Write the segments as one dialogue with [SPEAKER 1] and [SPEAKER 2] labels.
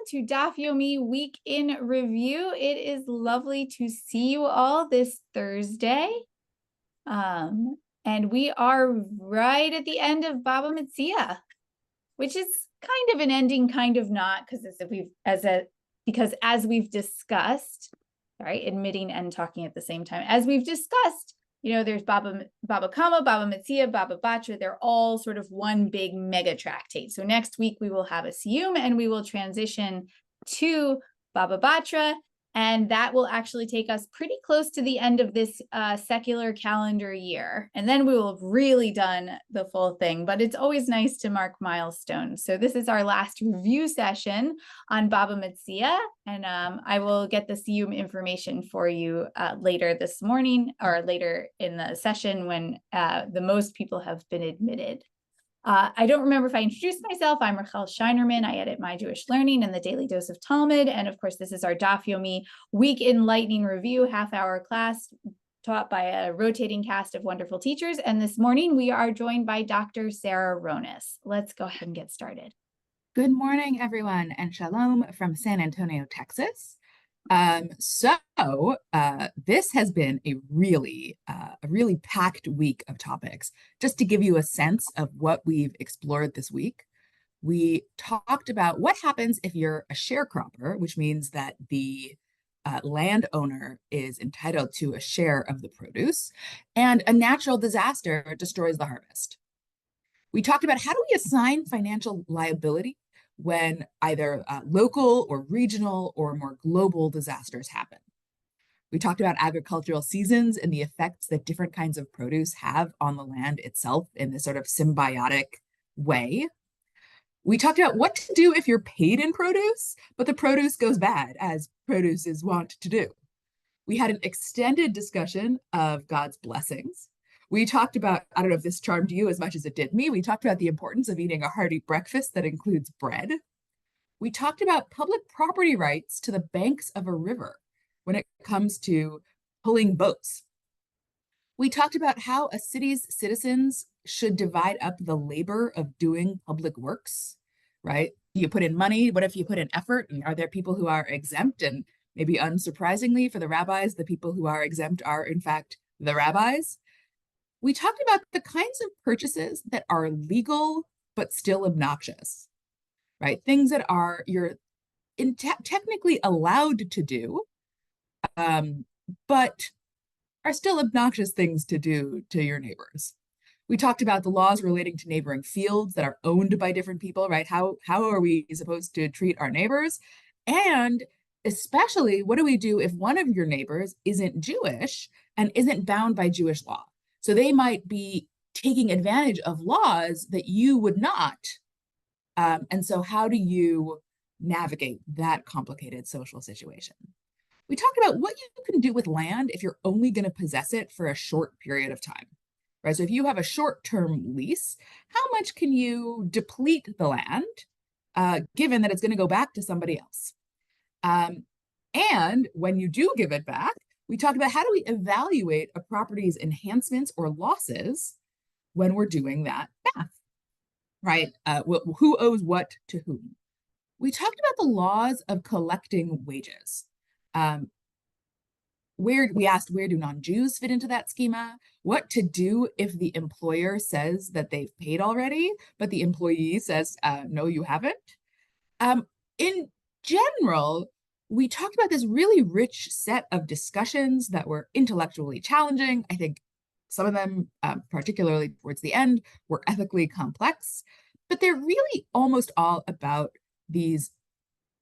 [SPEAKER 1] to Daf Yomi Week in Review. It is lovely to see you all this Thursday. And we are right at the end of Baba Metzia, which is kind of an ending, kind of not, because as we've discussed, right, admitting and talking at the same time, as we've discussed, there's Baba Kama, Baba Metzia, Baba Batra. They're all sort of one big mega tractate. So next week we will have a siyum and we will transition to Baba Batra. And that will actually take us pretty close to the end of this secular calendar year. And then we will have really done the full thing. But it's always nice to mark milestones. So this is our last review session on Baba Metzia. And I will get the siyum information for you later this morning or later in the session when the most people have been admitted. I don't remember if I introduced myself. I'm Rachel Scheinerman. I edit My Jewish Learning and the Daily Dose of Talmud. And of course, this is our Daf Yomi Week in Lightning Review, half-hour class taught by a rotating cast of wonderful teachers. And this morning, we are joined by Dr. Sarah Ronis. Let's go ahead and get started.
[SPEAKER 2] Good morning, everyone, and shalom from San Antonio, Texas. This has been a really packed week of topics. Just to give you a sense of what we've explored this week, we talked about what happens if you're a sharecropper, which means that the landowner is entitled to a share of the produce, and a natural disaster destroys the harvest. We talked about how do we assign financial liability when either local or regional or more global disasters happen. We talked about agricultural seasons and the effects that different kinds of produce have on the land itself in this sort of symbiotic way. We talked about what to do if you're paid in produce, but the produce goes bad, as produce is wont to do. We had an extended discussion of God's blessings. We talked about, I don't know if this charmed you as much as it did me, we talked about the importance of eating a hearty breakfast that includes bread. We talked about public property rights to the banks of a river when it comes to pulling boats. We talked about how a city's citizens should divide up the labor of doing public works, right? You put in money, what if you put in effort? And are there people who are exempt? And maybe unsurprisingly for the rabbis, the people who are exempt are in fact the rabbis. We talked about the kinds of purchases that are legal but still obnoxious, right? Things that you're technically allowed to do, but are still obnoxious things to do to your neighbors. We talked about the laws relating to neighboring fields that are owned by different people, right? How are we supposed to treat our neighbors? And especially, what do we do if one of your neighbors isn't Jewish and isn't bound by Jewish law? So they might be taking advantage of laws that you would not. And so how do you navigate that complicated social situation? We talked about what you can do with land if you're only going to possess it for a short period of time, right? So if you have a short-term lease, how much can you deplete the land, given that it's going to go back to somebody else? And when you do give it back, we talked about how do we evaluate a property's enhancements or losses when we're doing that math, right? Who owes what to whom? We talked about the laws of collecting wages. We asked where do non-Jews fit into that schema? What to do if the employer says that they've paid already, but the employee says, no, you haven't? In general, we talked about this really rich set of discussions that were intellectually challenging. I think some of them, particularly towards the end, were ethically complex, but they're really almost all about these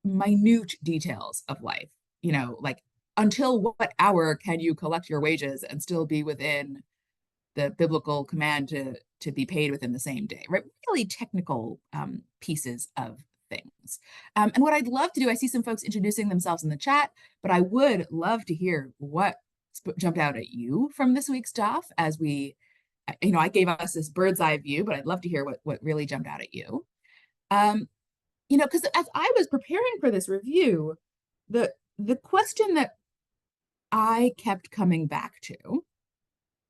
[SPEAKER 2] minute details of life. Like until what hour can you collect your wages and still be within the biblical command to be paid within the same day, right? Really technical pieces of things. And what I'd love to do, I see some folks introducing themselves in the chat, but I would love to hear what jumped out at you from this week's Daf as I gave us this bird's eye view, but I'd love to hear what really jumped out at you. Because as I was preparing for this review, the question that I kept coming back to,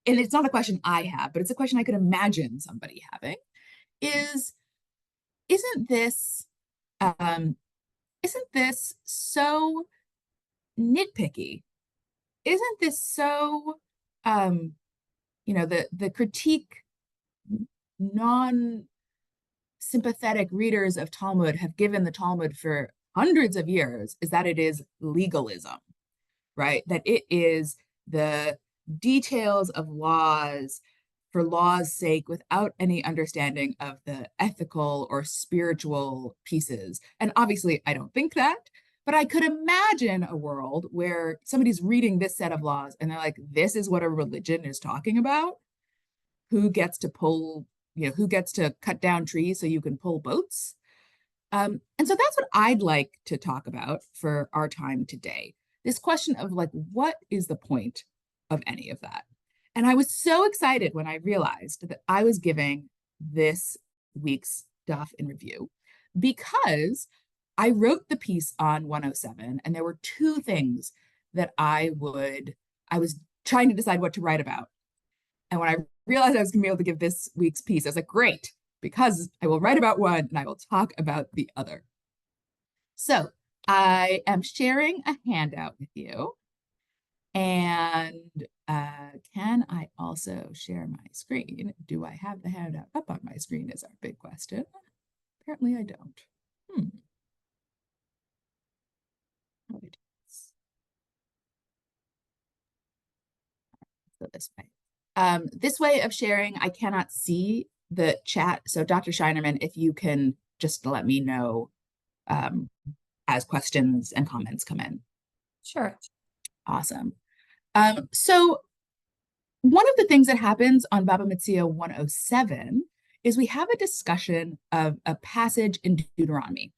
[SPEAKER 2] and it's not a question I have, but it's a question I could imagine somebody having, isn't this isn't this so nitpicky? Isn't this so, um, the critique non-sympathetic readers of Talmud have given the Talmud for hundreds of years is that it is legalism, right? That it is the details of laws for law's sake without any understanding of the ethical or spiritual pieces. And obviously, I don't think that, but I could imagine a world where somebody's reading this set of laws and they're like, this is what a religion is talking about. Who gets to pull, who gets to cut down trees so you can pull boats? And so that's what I'd like to talk about for our time today. This question of like, what is the point of any of that? And I was so excited when I realized that I was giving this week's Daf in review because I wrote the piece on 107, and there were two things that I was trying to decide what to write about. And when I realized I was going to be able to give this week's piece, I was like, great, because I will write about one and I will talk about the other. So I am sharing a handout with you. And can I also share my screen? Do I have the handout up on my screen is our big question. Apparently I don't. How do I do this? So this way of sharing, I cannot see the chat. So Dr. Scheinerman, if you can just let me know as questions and comments come in.
[SPEAKER 1] Sure.
[SPEAKER 2] Awesome. So one of the things that happens on Baba Metzia 107 is we have a discussion of a passage in Deuteronomy.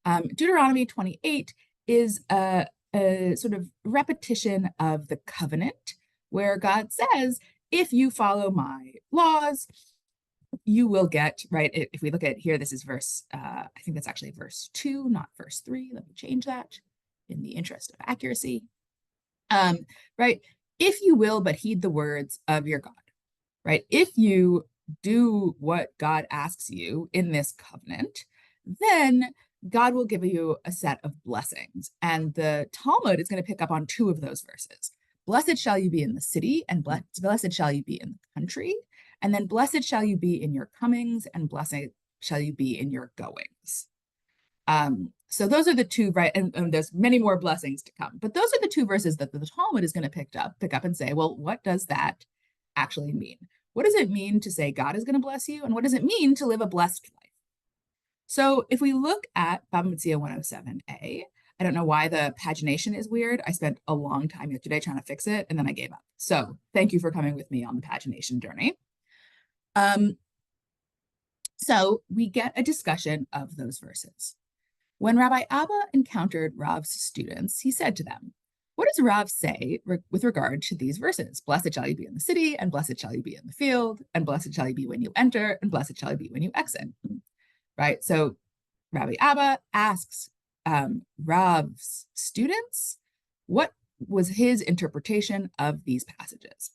[SPEAKER 2] Deuteronomy 28 is a sort of repetition of the covenant where God says, if you follow my laws, you will get, right? If we look at here, this is verse, I think that's actually verse 2, not verse 3. Let me change that in the interest of accuracy. Right? If you will but heed the words of your God, right? If you do what God asks you in this covenant, then God will give you a set of blessings. And the Talmud is going to pick up on two of those verses. Blessed shall you be in the city, and blessed shall you be in the country. And then blessed shall you be in your comings, and blessed shall you be in your goings. So those are the two, right? And there's many more blessings to come. But those are the two verses that the Talmud is going to pick up and say, well, what does that actually mean? What does it mean to say God is going to bless you? And what does it mean to live a blessed life? So if we look at Baba Metzia 107a, I don't know why the pagination is weird. I spent a long time yesterday trying to fix it, and then I gave up. So thank you for coming with me on the pagination journey. So we get a discussion of those verses. When Rabbi Abba encountered Rav's students, he said to them, what does Rav say with regard to these verses? Blessed shall you be in the city, and blessed shall you be in the field, and blessed shall you be when you enter, and blessed shall you be when you exit. Right? So Rabbi Abba asks Rav's students, what was his interpretation of these passages?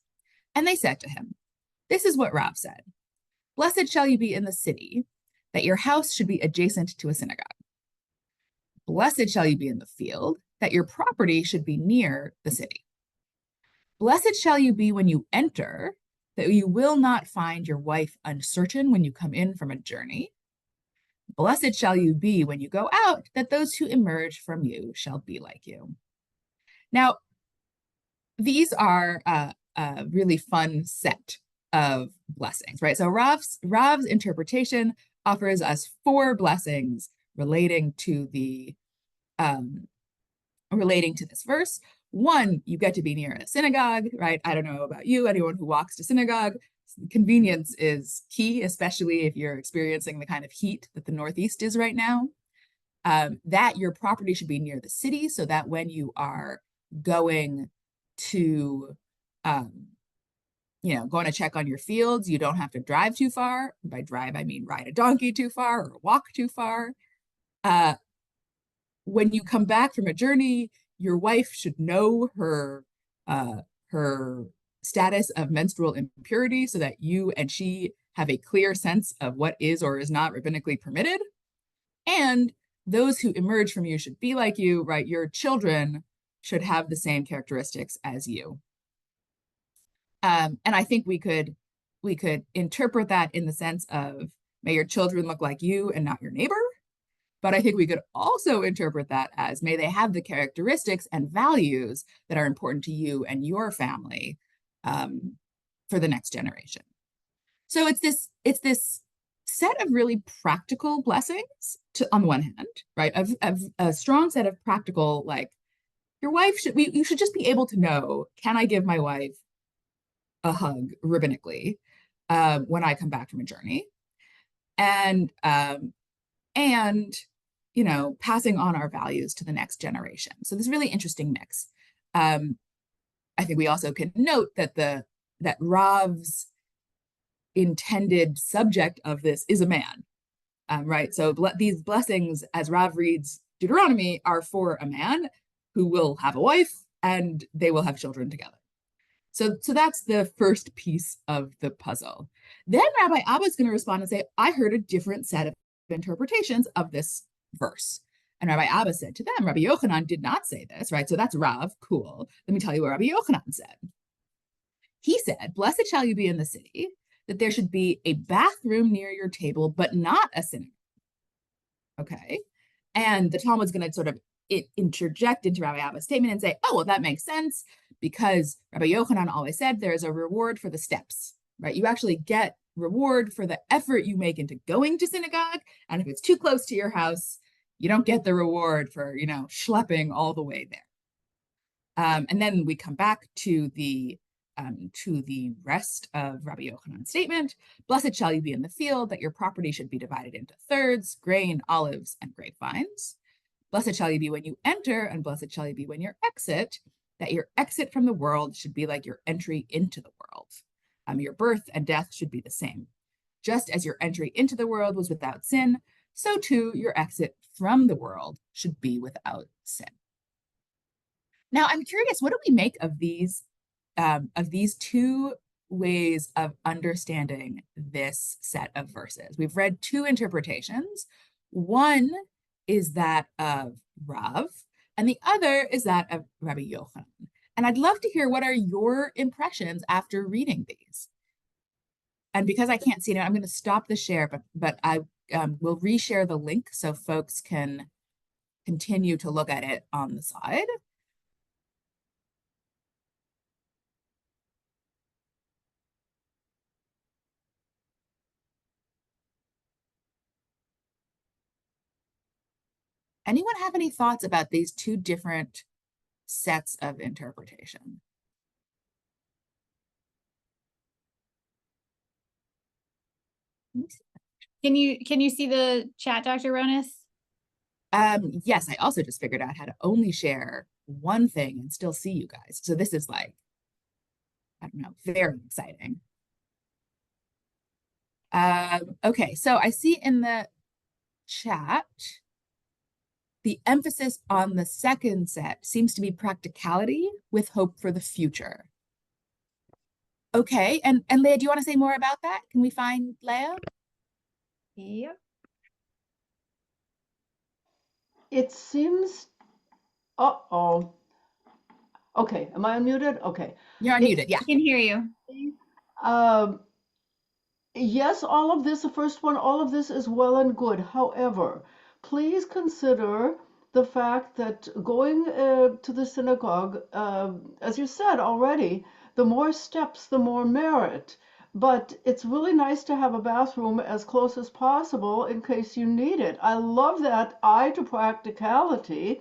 [SPEAKER 2] And they said to him, this is what Rav said. Blessed shall you be in the city, that your house should be adjacent to a synagogue. Blessed shall you be in the field, that your property should be near the city. Blessed shall you be when you enter, that you will not find your wife uncertain when you come in from a journey. Blessed shall you be when you go out, that those who emerge from you shall be like you. Now, these are a really fun set of blessings, right? So Rav's interpretation offers us 4 blessings relating to this verse. 1, you get to be near a synagogue, right? I don't know about you, anyone who walks to synagogue, convenience is key, especially if you're experiencing the kind of heat that the Northeast is right now. That your property should be near the city so that when you are going to, going to check on your fields, you don't have to drive too far. By drive, I mean ride a donkey too far or walk too far. When you come back from a journey, your wife should know her status of menstrual impurity so that you and she have a clear sense of what is or is not rabbinically permitted. And those who emerge from you should be like you, right? Your children should have the same characteristics as you. And I think we could interpret that in the sense of may your children look like you and not your neighbor. But I think we could also interpret that as may they have the characteristics and values that are important to you and your family for the next generation. So it's this set of really practical blessings on the one hand, right? Of a strong set of practical, like your wife you should just be able to know, can I give my wife a hug rabbinically when I come back from a journey? And passing on our values to the next generation. So this really interesting mix. I think we also can note that Rav's intended subject of this is a man, right? So these blessings, as Rav reads Deuteronomy, are for a man who will have a wife and they will have children together. So that's the first piece of the puzzle. Then Rabbi Abba is going to respond and say, I heard a different set of interpretations of this verse. And Rabbi Abba said to them, Rabbi Yochanan did not say this, right? So that's Rav, cool. Let me tell you what Rabbi Yochanan said. He said, blessed shall you be in the city, that there should be a bathroom near your table, but not a synagogue. Okay. And the Talmud's going to sort of interject into Rabbi Abba's statement and say, oh, well, that makes sense because Rabbi Yochanan always said there's a reward for the steps, right? You actually get reward for the effort you make into going to synagogue. And if it's too close to your house, you don't get the reward for, schlepping all the way there. And then we come back to the rest of Rabbi Yochanan's statement. Blessed shall you be in the field, that your property should be divided into thirds, grain, olives, and grapevines. Blessed shall you be when you enter, and blessed shall you be when you exit, that your exit from the world should be like your entry into the world. Your birth and death should be the same. Just as your entry into the world was without sin, so too your exit from the world should be without sin. Now, I'm curious, what do we make of these two ways of understanding this set of verses? We've read two interpretations. One is that of Rav, and the other is that of Rabbi Yochanan. And I'd love to hear, what are your impressions after reading these? And because I can't see it, I'm going to stop the share, but I will reshare the link so folks can continue to look at it on the side. Anyone have any thoughts about these two different sets of interpretation?
[SPEAKER 1] Can you see the chat, Dr. Ronis?
[SPEAKER 2] Yes, I also just figured out how to only share one thing and still see you guys. So this is like, I don't know, very exciting. Okay, so I see in the chat, the emphasis on the second set seems to be practicality with hope for the future. Okay, and Leah, do you want to say more about that? Can we find Leah?
[SPEAKER 1] Yep.
[SPEAKER 3] It seems, uh-oh. Okay, am I unmuted? Okay.
[SPEAKER 2] You're unmuted, yeah.
[SPEAKER 1] I can hear you.
[SPEAKER 3] Um, yes, all of this, the first one, all of this is well and good. However, please consider the fact that going to the synagogue, as you said already, the more steps, the more merit. But it's really nice to have a bathroom as close as possible in case you need it. I love that eye to practicality.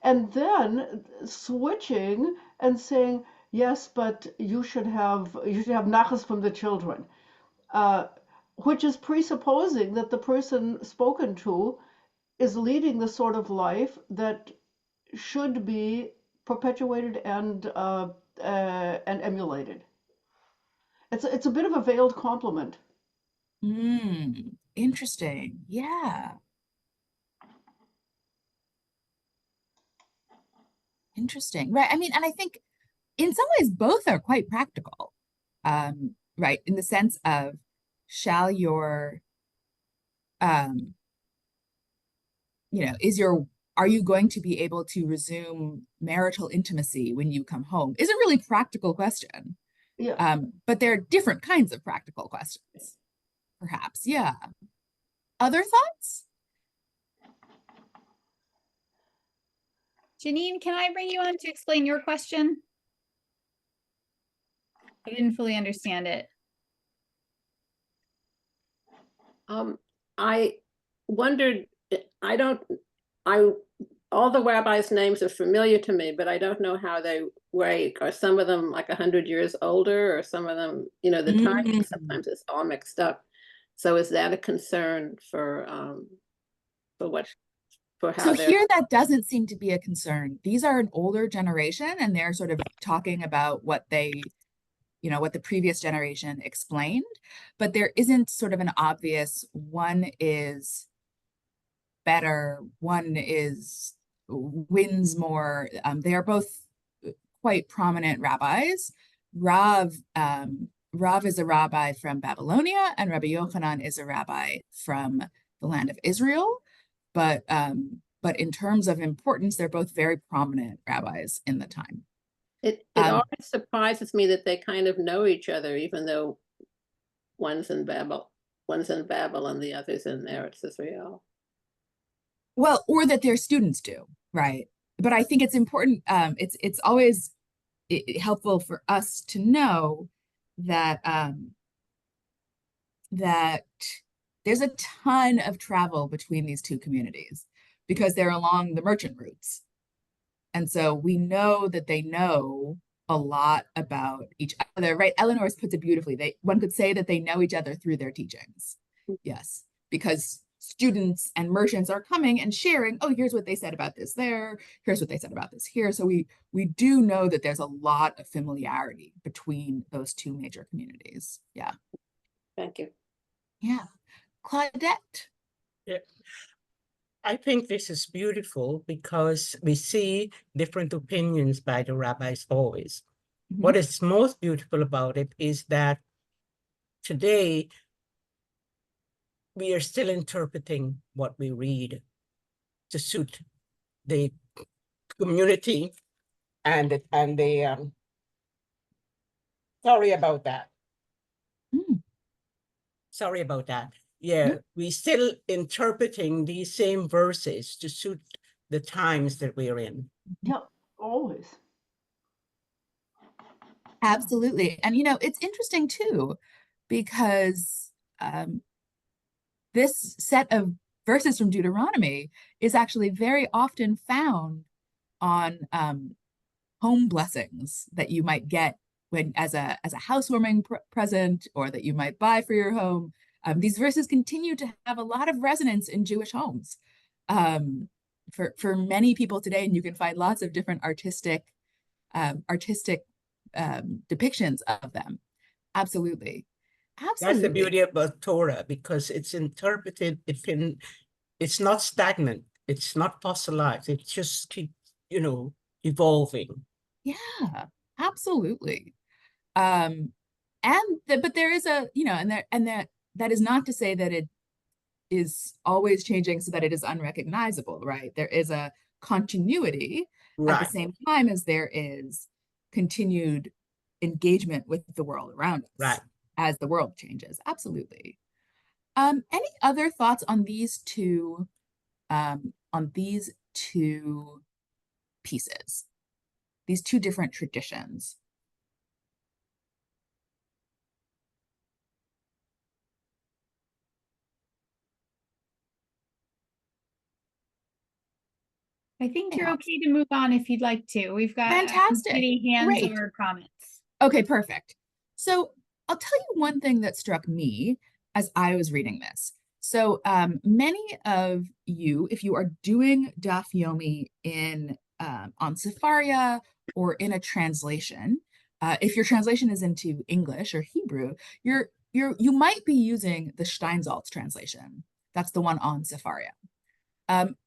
[SPEAKER 3] And then switching and saying, yes, but you should have nachas from the children, uh, which is presupposing that the person spoken to is leading the sort of life that should be perpetuated and emulated. It's a bit of a veiled compliment.
[SPEAKER 2] Interesting. Yeah. Interesting. Right. I mean, and I think in some ways both are quite practical. Right, in the sense of, um, are you going to be able to resume marital intimacy when you come home is a really practical question.
[SPEAKER 3] Yeah.
[SPEAKER 2] But there are different kinds of practical questions, perhaps. Yeah. Other thoughts?
[SPEAKER 1] Janine, can I bring you on to explain your question? I didn't fully understand it.
[SPEAKER 4] I wondered, I don't, I, all the rabbis' names are familiar to me, but I don't know how they rank. Are some of them like 100 years older, or some of them, the timing sometimes it's all mixed up. So is that a concern for how
[SPEAKER 2] So
[SPEAKER 4] they're?
[SPEAKER 2] here that doesn't seem to be a concern. These are an older generation, and they're sort of talking about what what the previous generation explained, but there isn't sort of an obvious one is better, one is wins more. They are both quite prominent rabbis. Rav is a rabbi from Babylonia, and Rabbi Yochanan is a rabbi from the land of Israel. But in terms of importance, they're both very prominent rabbis in the time.
[SPEAKER 4] It always surprises me that they kind of know each other, even though one's in Babel and the other's in Eretz Israel.
[SPEAKER 2] Well, or that their students do, right? But I think it's important. It's always helpful for us to know that that there's a ton of travel between these two communities because they're along the merchant routes. And so we know that they know a lot about each other, right? Eleanor's puts it beautifully. One could say that they know each other through their teachings. Yes, because students and merchants are coming and sharing, oh, here's what they said about this there, here's what they said about this here. So we do know that there's a lot of familiarity between those two major communities. Yeah.
[SPEAKER 4] Thank you.
[SPEAKER 2] Yeah. Claudette.
[SPEAKER 5] Yeah. I think this is beautiful because we see different opinions by the rabbis always.
[SPEAKER 2] Mm-hmm.
[SPEAKER 5] What is most beautiful about it is that today we are still interpreting what we read to suit the community and the sorry about that. Sorry about that. Yeah, we still interpreting these same verses to suit the times that we're in.
[SPEAKER 3] Yeah, always.
[SPEAKER 2] Absolutely. And it's interesting too, because this set of verses from Deuteronomy is actually very often found on home blessings that you might get when as a housewarming present, or that you might buy for your home. These verses continue to have a lot of resonance in Jewish homes for many people today, and you can find lots of different artistic depictions of them. Absolutely.
[SPEAKER 5] That's the beauty about Torah, because it's interpreted. It's not stagnant. It's not fossilized. It just keeps, evolving.
[SPEAKER 2] Yeah, absolutely. But there is that is not to say that it is always changing so that it is unrecognizable, right? There is a continuity at the same time as there is continued engagement with the world around us,
[SPEAKER 5] right,
[SPEAKER 2] as the world changes. Absolutely. Any other thoughts on these two pieces, these two different traditions?
[SPEAKER 1] I think you're okay to move on if you'd like to. We've got
[SPEAKER 2] fantastic.
[SPEAKER 1] Any hands
[SPEAKER 2] Great.
[SPEAKER 1] or comments.
[SPEAKER 2] Okay, perfect. So I'll tell you one thing that struck me as I was reading this. So many of you, if you are doing Daf Yomi on Sefaria or in a translation, if your translation is into English or Hebrew, you might be using the Steinsaltz translation. That's the one on Sefaria.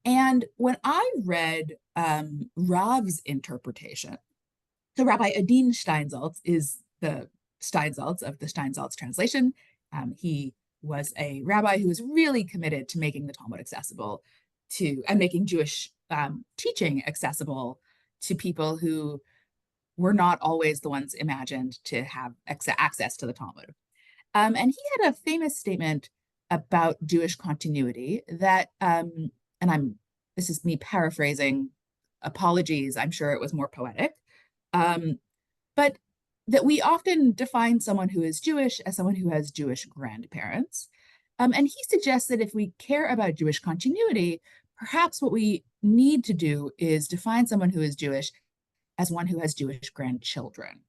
[SPEAKER 2] And when I read Rav's interpretation, so Rabbi Adin Steinsaltz is the Steinsaltz of the Steinsaltz translation. He was a rabbi who was really committed to making the Talmud accessible and making Jewish teaching accessible to people who were not always the ones imagined to have access to the Talmud. And he had a famous statement about Jewish continuity that, this is me paraphrasing, apologies, I'm sure it was more poetic, but that we often define someone who is Jewish as someone who has Jewish grandparents. And he suggests that if we care about Jewish continuity, perhaps what we need to do is define someone who is Jewish as one who has Jewish grandchildren.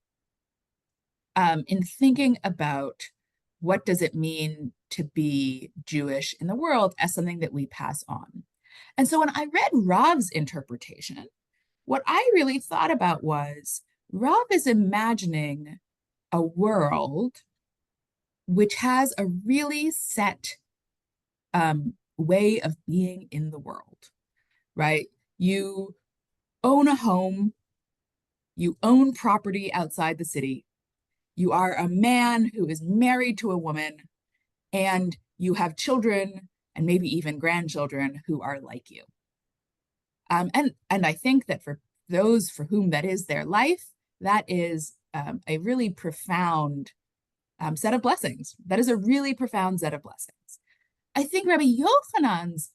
[SPEAKER 2] In thinking about what does it mean to be Jewish in the world as something that we pass on. And so when I read Rav's interpretation, what I really thought about was Rav is imagining a world which has a really set way of being in the world, right? You own a home, you own property outside the city, you are a man who is married to a woman, and you have children and maybe even grandchildren who are like you. And I think that for those for whom that is their life, that is a really profound set of blessings. That is a really profound set of blessings. I think Rabbi Yochanan's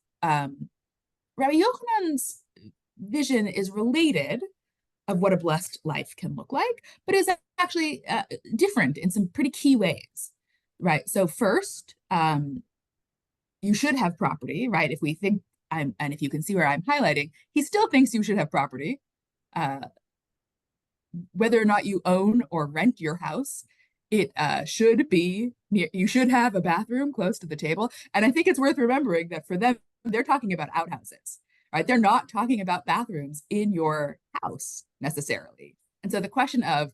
[SPEAKER 2] vision is related of what a blessed life can look like, but is actually different in some pretty key ways, right? So first, you should have property, right? If we think, and if you can see where I'm highlighting, he still thinks you should have property. Whether or not you own or rent your house, it should be near, you should have a bathroom close to the table. And I think it's worth remembering that for them, they're talking about outhouses, right? They're not talking about bathrooms in your house necessarily. And so the question of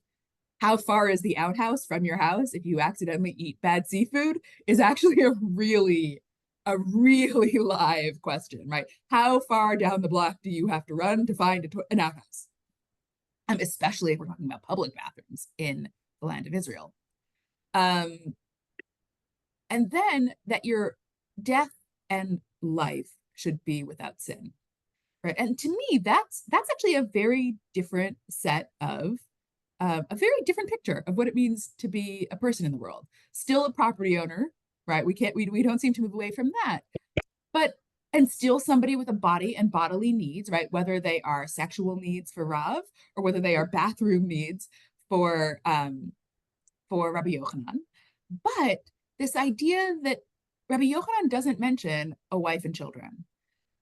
[SPEAKER 2] how far is the outhouse from your house if you accidentally eat bad seafood is actually a really live question, right? How far down the block do you have to run to find an outhouse? Especially if we're talking about public bathrooms in the land of Israel. And then that your death and life should be without sin, right? And to me, that's actually a very different set of, a very different picture of what it means to be a person in the world. Still a property owner, right? We don't seem to move away from that, and still somebody with a body and bodily needs, right? Whether they are sexual needs for Rav or whether they are bathroom needs for Rabbi Yochanan. But this idea that Rabbi Yochanan doesn't mention a wife and children,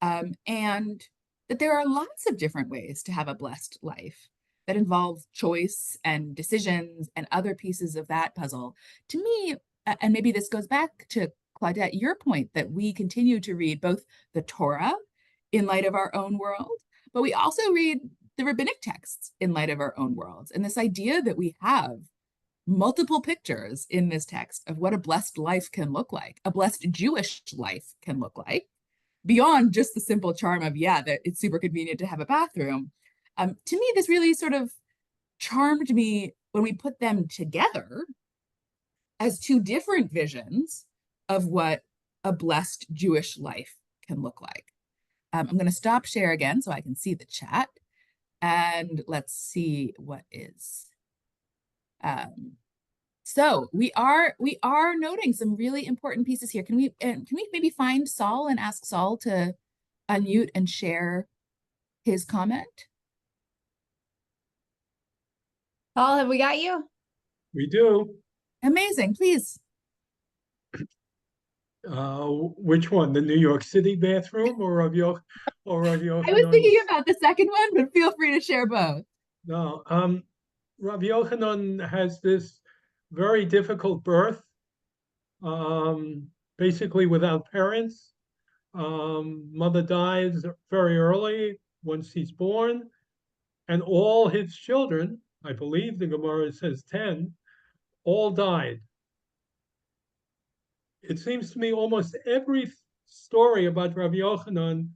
[SPEAKER 2] and that there are lots of different ways to have a blessed life that involve choice and decisions and other pieces of that puzzle. To me, and maybe this goes back to Claudette, your point that we continue to read both the Torah in light of our own world, but we also read the rabbinic texts in light of our own worlds. And this idea that we have multiple pictures in this text of what a blessed life can look like, a blessed Jewish life can look like, beyond just the simple charm of, yeah, that it's super convenient to have a bathroom. To me, this really sort of charmed me when we put them together as two different visions of what a blessed Jewish life can look like. I'm going to stop share again so I can see the chat, and let's see what is. So we are noting some really important pieces here. Can we maybe find Saul and ask Saul to unmute and share his comment?
[SPEAKER 1] Paul, have we got you?
[SPEAKER 6] We do.
[SPEAKER 2] Amazing, please.
[SPEAKER 6] Which one? The New York City bathroom or of your
[SPEAKER 2] I was thinking about the second one, but feel free to share both.
[SPEAKER 6] No, Rabbi Yochanan has this very difficult birth, basically without parents. Mother dies very early once he's born, and all his children, I believe the Gemara says 10, all died. It seems to me almost every story about Rabbi Yochanan,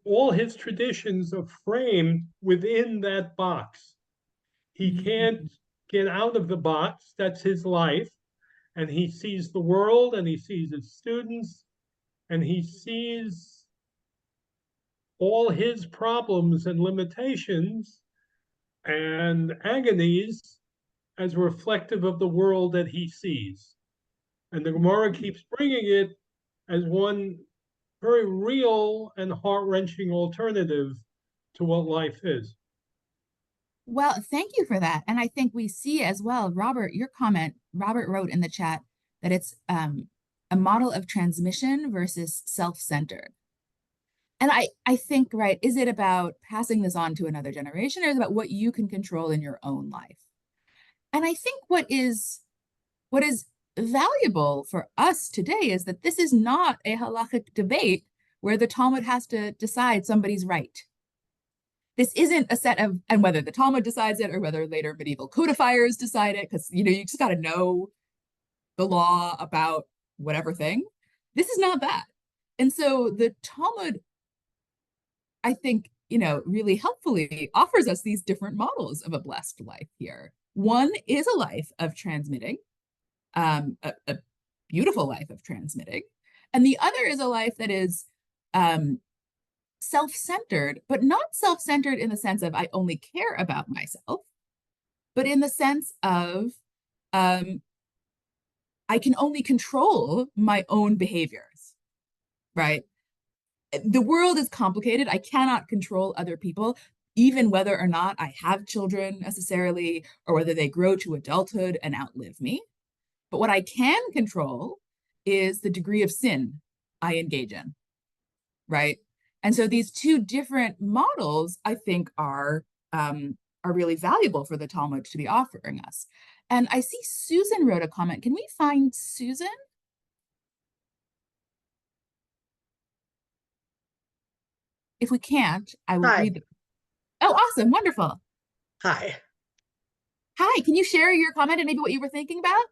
[SPEAKER 6] all his traditions are framed within that box. He can't get out of the box. That's his life. And he sees the world and he sees his students and he sees all his problems and limitations and agonies as reflective of the world that he sees. And the Gemara keeps bringing it as one very real and heart-wrenching alternative to what life is.
[SPEAKER 2] Well, thank you for that. And I think we see as well, Robert, your comment, Robert wrote in the chat that it's a model of transmission versus self-centered. And I think, right, is it about passing this on to another generation, or is it about what you can control in your own life? And I think what is valuable for us today is that this is not a halachic debate where the Talmud has to decide somebody's right. This isn't a set of, and whether the Talmud decides it or whether later medieval codifiers decide it, because you just got to know the law about whatever thing. This is not that. And so the Talmud, I think, really helpfully offers us these different models of a blessed life here. One is a life of transmitting, a beautiful life of transmitting. And the other is a life that is self-centered, but not self-centered in the sense of I only care about myself, but in the sense of I can only control my own behaviors, right? The world is complicated. I cannot control other people, even whether or not I have children necessarily, or whether they grow to adulthood and outlive me. But what I can control is the degree of sin I engage in, right? And so these two different models, I think, are really valuable for the Talmud to be offering us. And I see Susan wrote a comment. Can we find Susan? If we can't, I will read them. Oh, awesome. Wonderful.
[SPEAKER 7] Hi.
[SPEAKER 2] Hi. Can you share your comment and maybe what you were thinking about?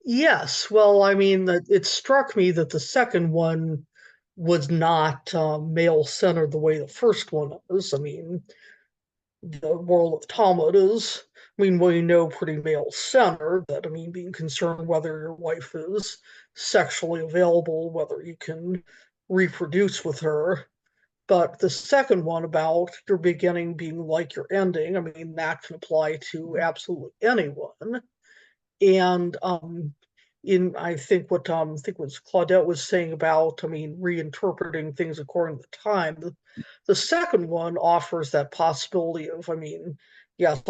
[SPEAKER 7] Yes. Well, I mean, it struck me that the second one was not male-centered the way the first one is. I mean, the world of Talmud is, we know pretty male-centered, that, being concerned whether your wife is sexually available, whether you can reproduce with her. But the second one about your beginning being like your ending, that can apply to absolutely anyone. And I think what Claudette was saying about, reinterpreting things according to time, the second one offers that possibility of, yes,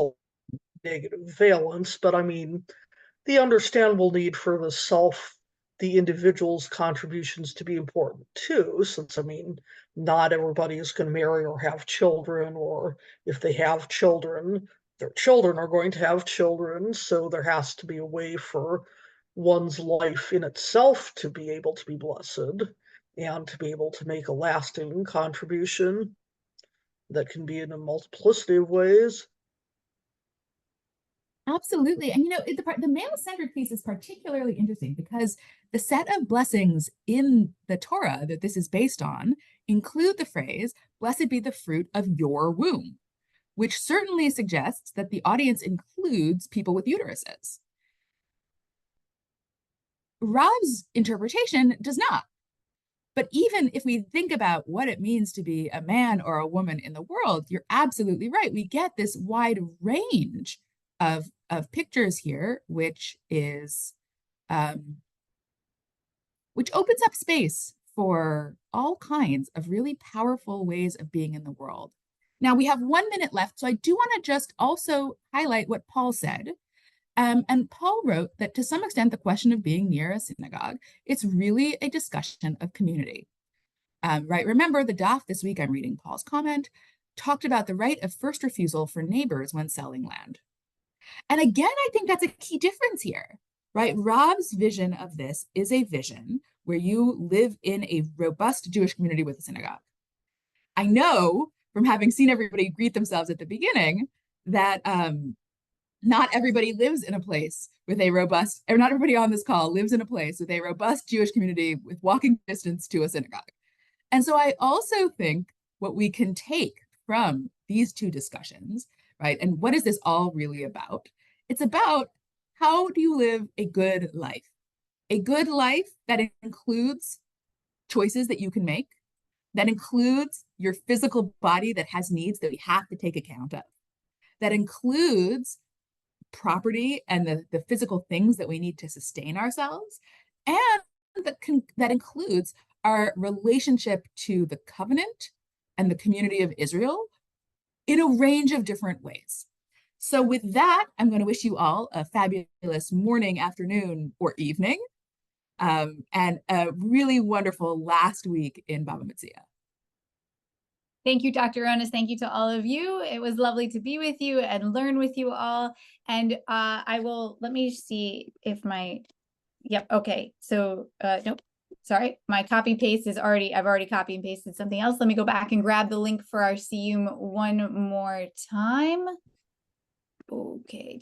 [SPEAKER 7] negative valence, but the understandable need for the individual's contributions to be important too, since not everybody is going to marry or have children, or if they have children, their children are going to have children, so there has to be a way for one's life in itself to be able to be blessed and to be able to make a lasting contribution that can be in a multiplicity of ways.
[SPEAKER 2] Absolutely. And the male-centered piece is particularly interesting because the set of blessings in the Torah that this is based on include the phrase, "Blessed be the fruit of your womb," which certainly suggests that the audience includes people with uteruses. Rav's interpretation does not. But even if we think about what it means to be a man or a woman in the world, you're absolutely right. We get this wide range of pictures here, which is which opens up space for all kinds of really powerful ways of being in the world. Now we have 1 minute left, so I do want to just also highlight what Paul said. And Paul wrote that to some extent, the question of being near a synagogue, it's really a discussion of community. Right? Remember the Daf this week, I'm reading Paul's comment, talked about the right of first refusal for neighbors when selling land. And again, I think that's a key difference here, right? Rav's vision of this is a vision where you live in a robust Jewish community with a synagogue. I know from having seen everybody greet themselves at the beginning that not everybody lives in a place with a robust, or not everybody on this call lives in a place with a robust Jewish community with walking distance to a synagogue. And so I also think what we can take from these two discussions, right? And what is this all really about? It's about how do you live a good life? A good life that includes choices that you can make. That includes your physical body that has needs that we have to take account of. That includes property and the physical things that we need to sustain ourselves. And that includes our relationship to the covenant and the community of Israel in a range of different ways. So with that, I'm going to wish you all a fabulous morning, afternoon, or evening, and a really wonderful last week in Baba Metzia.
[SPEAKER 1] Thank you, Dr. Ronas. Thank you to all of you. It was lovely to be with you and learn with you all. And let me see if yep, okay. So, nope, sorry. My copy paste I've already copy and pasted something else. Let me go back and grab the link for our CUme one more time. Okay,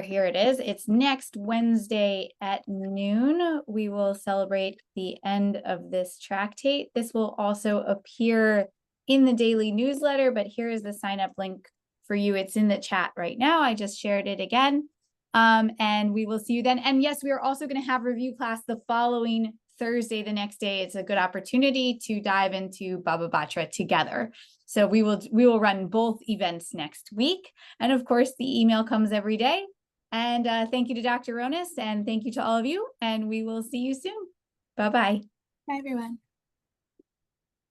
[SPEAKER 1] here it is. It's next Wednesday at noon. We will celebrate the end of this tractate. This will also appear in the daily newsletter, but here is the sign up link for you. It's in the chat right now. I just shared it again. And we will see you then. And yes, we are also going to have review class the following Thursday, the next day. It's a good opportunity to dive into Baba Batra together. So we will run both events next week. And of course, the email comes every day. And thank you to Dr. Ronas, and thank you to all of you. And we will see you soon. Bye-bye.
[SPEAKER 2] Bye, everyone.